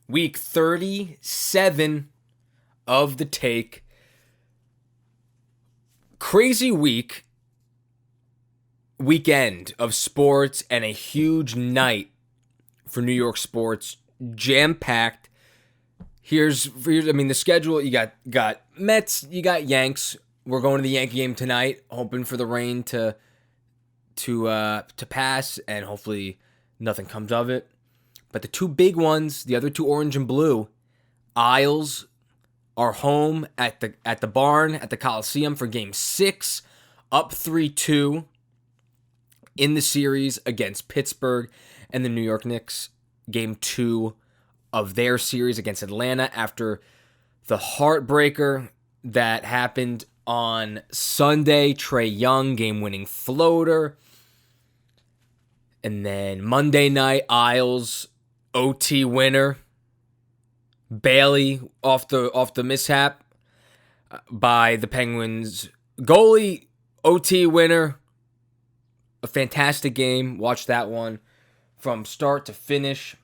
Week 37 of the take. Crazy weekend of sports and a huge night for New York sports. Jam-packed. Here's the schedule. You got Mets, you got Yanks. We're going to the Yankee game tonight, hoping for the rain to pass, and hopefully nothing comes of it. But the two big ones, the other two, orange and blue, Isles are home at the barn at the Coliseum for Game 6, up 3-2 in the series against Pittsburgh, and the New York Knicks, Game 2 of their series against Atlanta after the heartbreaker that happened on Sunday. Trae Young, game-winning floater. And then Monday night, Isles, OT winner. Bailey off the mishap by the Penguins. Goalie, OT winner. A fantastic game. Watch that one from start to finish.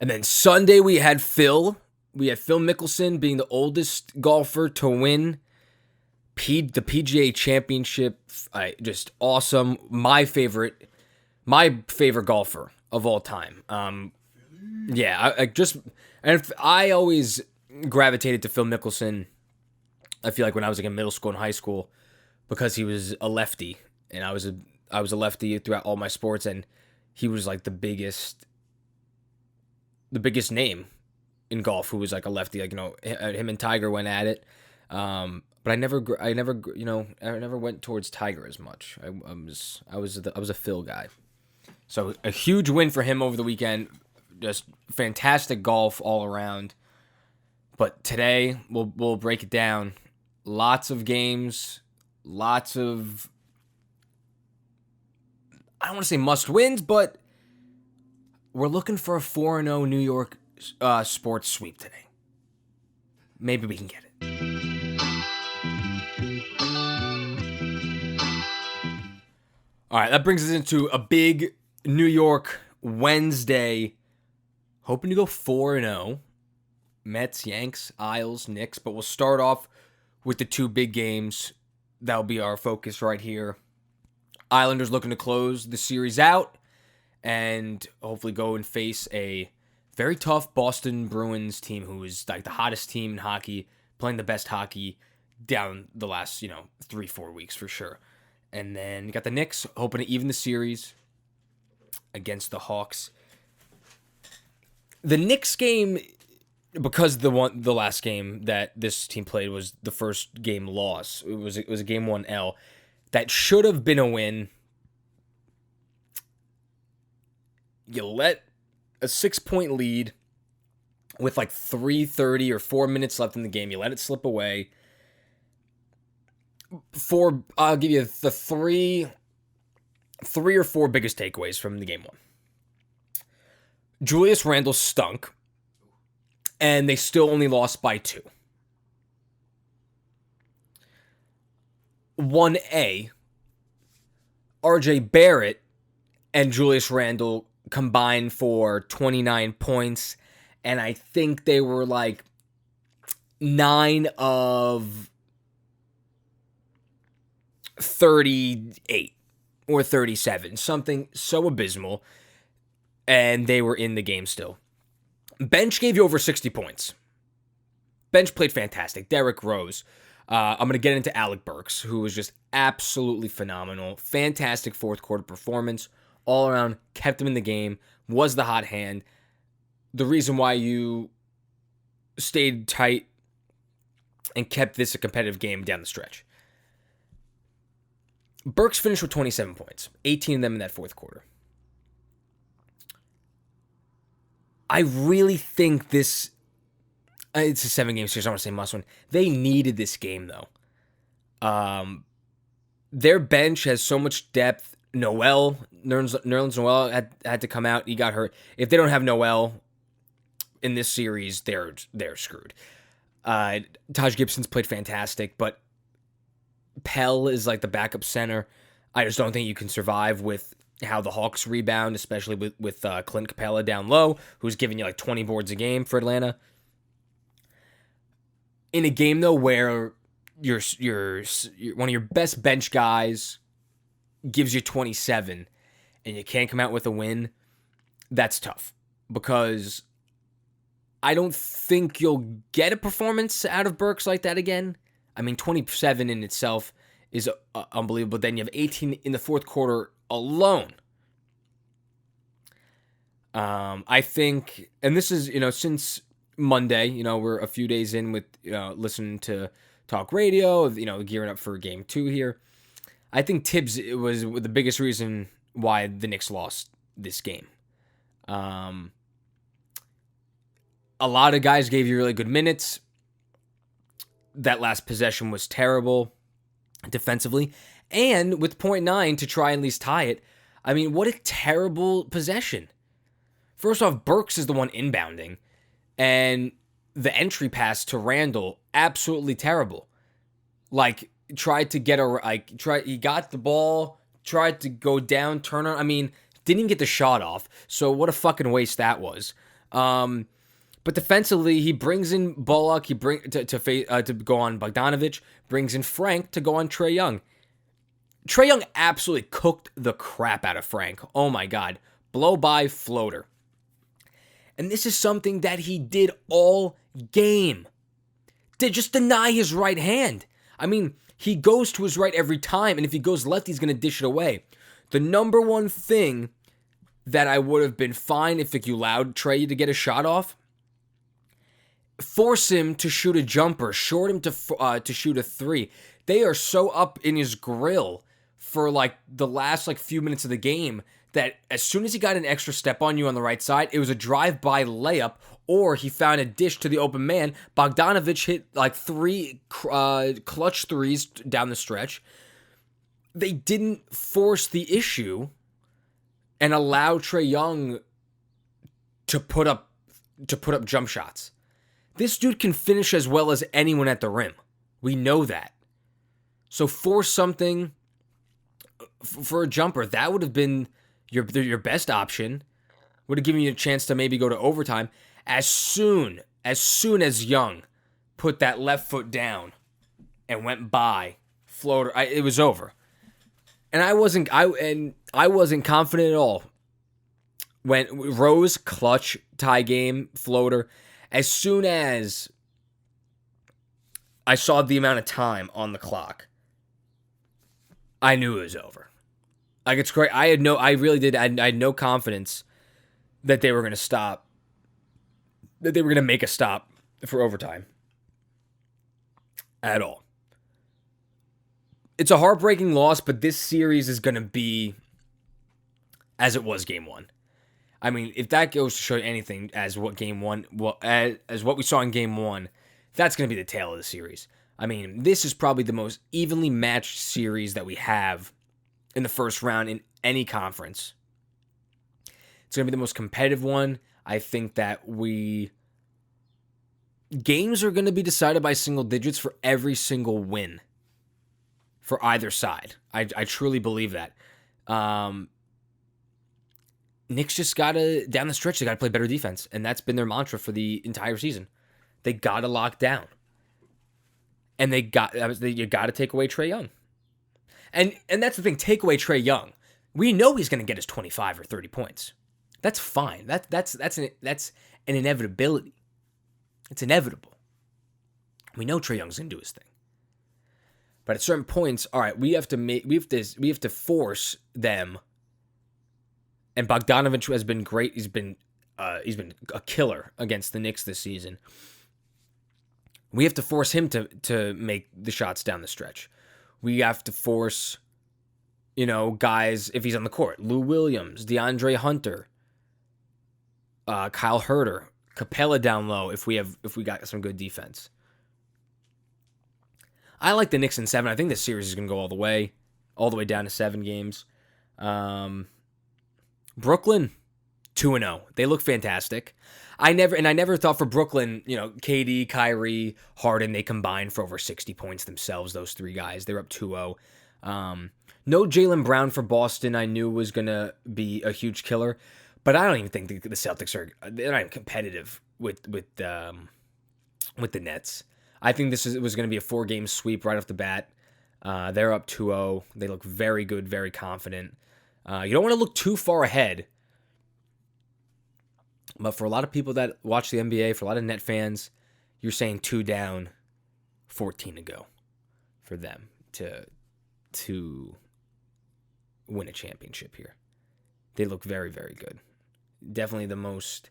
And then Sunday we had Phil. We had Phil Mickelson being the oldest golfer to win the PGA Championship. Just awesome. My favorite golfer of all time. I always gravitated to Phil Mickelson. I feel like when I was in middle school and high school, because he was a lefty, and I was a lefty throughout all my sports, and he was like the biggest name in golf who was like a lefty. Like, him and Tiger went at it. But I never went towards Tiger as much. I was a Phil guy. So a huge win for him over the weekend. Just fantastic golf all around. But today we'll break it down. Lots of games, lots of, I don't want to say must wins, but we're looking for a 4-0 New York sports sweep today. Maybe we can get it. All right, that brings us into a big New York Wednesday. Hoping to go 4-0. Mets, Yanks, Isles, Knicks. But we'll start off with the two big games. That'll be our focus right here. Islanders looking to close the series out and hopefully go and face a very tough Boston Bruins team who is like the hottest team in hockey, playing the best hockey down the last, 3-4 weeks for sure. And then you got the Knicks hoping to even the series against the Hawks. The Knicks game, because the last game that this team played was the first game loss. It was a game 1-L. That should have been a win. You let a 6-point lead with like 3:30 or 4 minutes left in the game. You let it slip away. I'll give you the three or four biggest takeaways from the game one. Julius Randle stunk, and they still only lost by 2. 1A, RJ Barrett and Julius Randle combined for 29 points, and I think they were like 9 of 38 or 37, something so abysmal, and they were in the game still. Bench gave you over 60 points. Bench played fantastic. Derrick Rose. I'm going to get into Alec Burks, who was just absolutely phenomenal. Fantastic fourth quarter performance. All around, kept him in the game, was the hot hand. The reason why you stayed tight and kept this a competitive game down the stretch. Burks finished with 27 points, 18 of them in that fourth quarter. I really think it's a 7-game series. I don't want to say must win. They needed this game, though. Their bench has so much depth. Nerlens Noel had to come out. He got hurt. If they don't have Noel in this series, they're screwed. Taj Gibson's played fantastic, but Pell is like the backup center. I just don't think you can survive with how the Hawks rebound, especially with Clint Capella down low, who's giving you like 20 boards a game for Atlanta. In a game though where your one of your best bench guys gives you 27 and you can't come out with a win, that's tough, because I don't think you'll get a performance out of Burks like that again. I mean, 27 in itself is unbelievable. Then you have 18 in the fourth quarter alone. I think, and this is, since Monday, we're a few days in with listening to talk radio, gearing up for game 2 here. I think Tibbs was the biggest reason why the Knicks lost this game. A lot of guys gave you really good minutes. That last possession was terrible defensively. And with 0.9 to try and at least tie it, I mean, what a terrible possession. First off, Burks is the one inbounding. And the entry pass to Randall, absolutely terrible. Like, tried to get he got the ball, tried to go down, turn on. I mean, didn't even get the shot off. So what a fucking waste that was. But defensively, he brings in Bullock. He to go on Bogdanovic. Brings in Frank to go on Trae Young. Trae Young absolutely cooked the crap out of Frank. Oh my God, blow by floater. And this is something that he did all game. Just deny his right hand. I mean, he goes to his right every time, and if he goes left, he's going to dish it away. The number one thing that I would have been fine if you allowed Trae to get a shot off, force him to shoot a jumper, short him to shoot a 3. They are so up in his grill for like the last few minutes of the game that as soon as he got an extra step on you on the right side, it was a drive-by layup, or he found a dish to the open man. Bogdanovic hit like 3 clutch threes down the stretch. They didn't force the issue and allow Trae Young to put up jump shots. This dude can finish as well as anyone at the rim. We know that. So force something for a jumper. That would have been your best option. Would have given you a chance to maybe go to overtime. As soon as Young put that left foot down and went by floater, it was over. And I wasn't confident at all. When Rose clutch tie game floater, as soon as I saw the amount of time on the clock, I knew it was over. Like, it's great. I had no confidence that they were going to stop, that they were going to make a stop for overtime at all. It's a heartbreaking loss, but this series is going to be as it was game 1. I mean, if that goes to show you anything as what game 1, as what we saw in game 1, that's going to be the tail of the series. I mean, this is probably the most evenly matched series that we have in the first round in any conference. It's going to be the most competitive one. I think that games are going to be decided by single digits for every single win for either side. I truly believe that. Knicks just got to, down the stretch, they got to play better defense. And that's been their mantra for the entire season. They got to lock down. And you got to take away Trae Young. And that's the thing, take away Trae Young. We know he's going to get his 25 or 30 points. That's fine. That's an inevitability. It's inevitable. We know Trae Young's going to do his thing. But at certain points, all right, we have to force them. And Bogdanovic has been great. He's been a killer against the Knicks this season. We have to force him to make the shots down the stretch. We have to force, guys, if he's on the court, Lou Williams, DeAndre Hunter, Kyle Herter, Capella down low if we got some good defense. I like the Knicks in 7. I think this series is going to go all the way down to 7 games. Brooklyn, 2-0. They look fantastic. I never thought for Brooklyn, KD, Kyrie, Harden, they combined for over 60 points themselves, those 3 guys. They're up 2-0. No Jaylen Brown for Boston. I knew was gonna be a huge killer, but I don't even think the Celtics they're not even competitive with the Nets. I think was going to be a 4-game sweep right off the bat. They're up 2-0. They look very good, very confident. You don't want to look too far ahead, but for a lot of people that watch the NBA, for a lot of Net fans, you're saying 2 down, 14 to go for them to win a championship here. They look very, very good. Definitely the most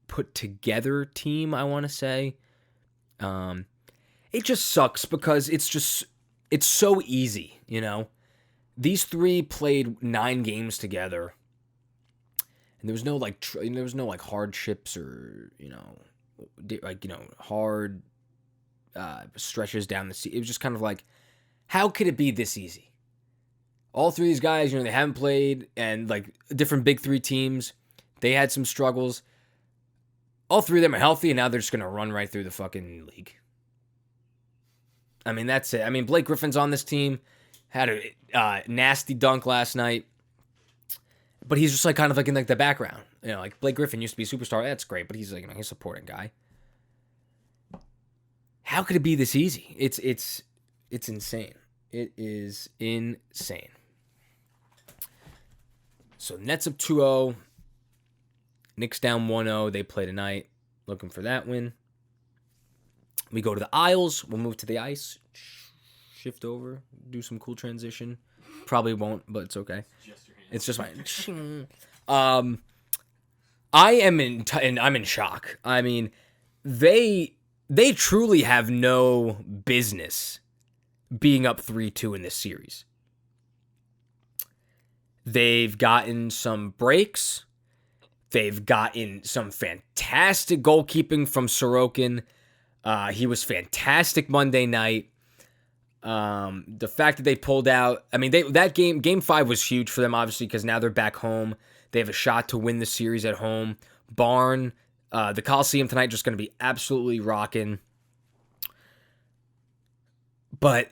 put together team, I want to say. It just sucks because it's so easy, you know. These 3 played 9 games together, and there was no like hardships or hard stretches down the sea. It was just kind of like, how could it be this easy? All 3 of these guys, they haven't played, and like different big 3 teams, they had some struggles. All 3 of them are healthy, and now they're just going to run right through the fucking league. I mean, that's it. I mean, Blake Griffin's on this team, had a nasty dunk last night, but he's just like kind of like in like the background. Like Blake Griffin used to be a superstar. That's great, but he's like he's a supporting guy. How could it be this easy? It's insane. It is insane. So Nets up 2-0. Knicks down 1-0. They play tonight. Looking for that win. We go to the Isles. We'll move to the ice. Shift over. Do some cool transition. Probably won't, but it's okay. It's just fine. I'm in shock. I mean, they truly have no business being up 3-2 in this series. They've gotten some breaks. They've gotten some fantastic goalkeeping from Sorokin. He was fantastic Monday night. The fact that they pulled out, I mean, that game 5 was huge for them, obviously, because now they're back home. They have a shot to win the series at home. Barn, the Coliseum tonight, just going to be absolutely rocking. But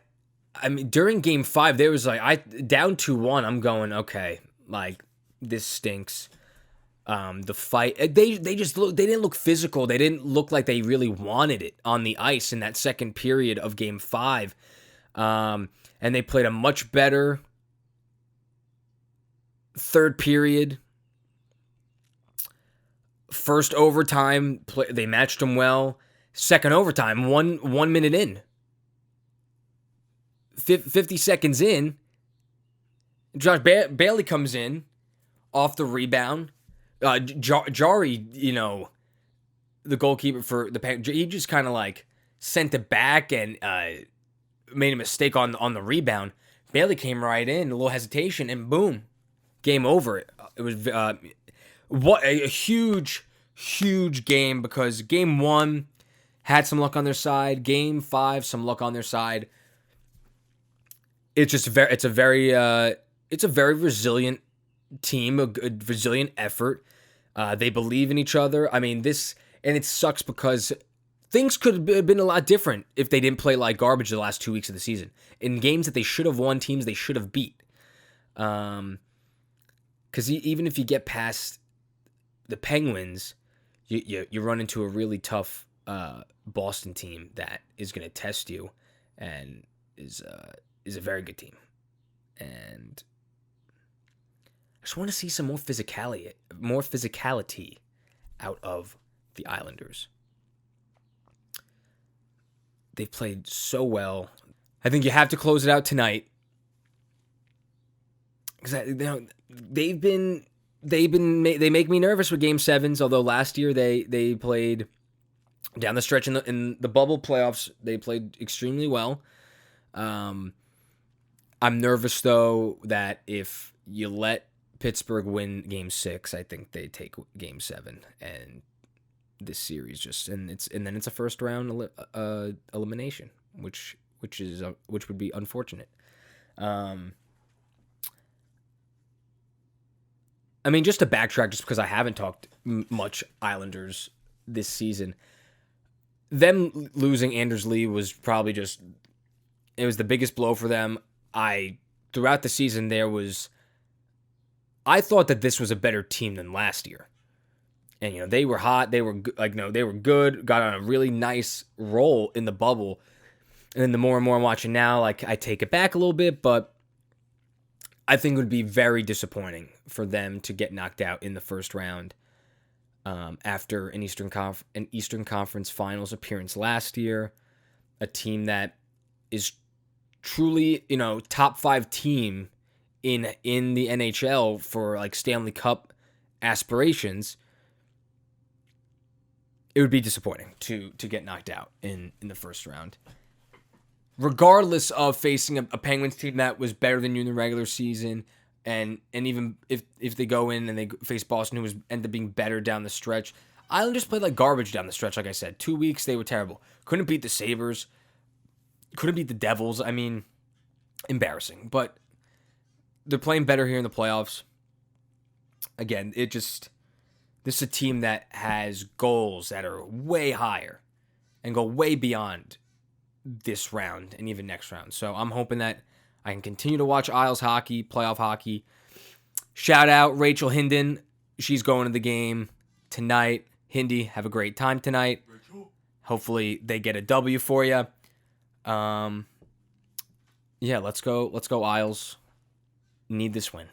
I mean, during game 5, there was like, down 2-1, I'm going, okay, like, this stinks. The fight, they didn't look physical. They didn't look like they really wanted it on the ice in that second period of game 5. And they played a much better third period. First overtime, they matched them well. Second overtime, one minute in. 50 seconds in, Josh Bailey comes in off the rebound. Jari, the goalkeeper for the Penguins, he just kind of like sent it back and made a mistake on the rebound. Bailey came right in, a little hesitation, and boom, game over. It was what a huge game, because game 1 had some luck on their side. Game 5, some luck on their side. It's a very resilient team, a good, resilient effort. They believe in each other. I mean, and it sucks because things could have been a lot different if they didn't play like garbage the last 2 weeks of the season. In games that they should have won, teams they should have beat. Because even if you get past the Penguins, you run into a really tough Boston team that is going to test you and is a very good team. And I just want to see some more physicality out of the Islanders. They've played so well. I think you have to close it out tonight, because they make me nervous with Game 7s. Although last year they played down the stretch in the bubble playoffs, they played extremely well. I'm nervous though that if you let Pittsburgh win Game 6, I think they take Game 7, and this series then it's a first round elimination, which would be unfortunate. I mean, just to backtrack, just because I haven't talked much Islanders this season, them losing Anders Lee was probably it was the biggest blow for them. throughout the season I thought that this was a better team than last year. And they were hot, they were they were good, got on a really nice roll in the bubble. And then the more and more I'm watching now, I take it back a little bit, but I think it would be very disappointing for them to get knocked out in the first round after an Eastern Conference Finals appearance last year. A team that is truly, top 5 team in the NHL for Stanley Cup aspirations. It would be disappointing to get knocked out in the first round. Regardless of facing a Penguins team that was better than you in the regular season, and even if they go in and they face Boston, who ended up being better down the stretch, Islanders played like garbage down the stretch. Like I said, 2 weeks they were terrible. Couldn't beat the Sabres. Couldn't beat the Devils. I mean, embarrassing. But they're playing better here in the playoffs. Again, this is a team that has goals that are way higher and go way beyond this round and even next round. So I'm hoping that I can continue to watch Isles hockey, playoff hockey. Shout out Rachel Hinden. She's going to the game tonight. Hindy, have a great time tonight. Hopefully they get a W for you. Yeah, let's go Isles. Need this win.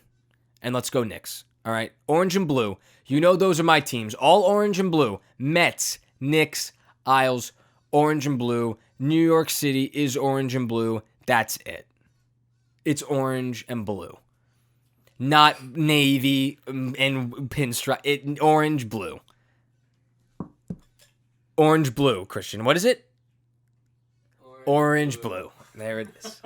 And let's go Knicks. All right, orange and blue. Those are my teams. All orange and blue. Mets, Knicks, Isles, orange and blue. New York City is orange and blue. That's it. It's orange and blue. Not navy and pinstripe. Orange, blue. Orange, blue, Christian. What is it? Orange blue. There it is.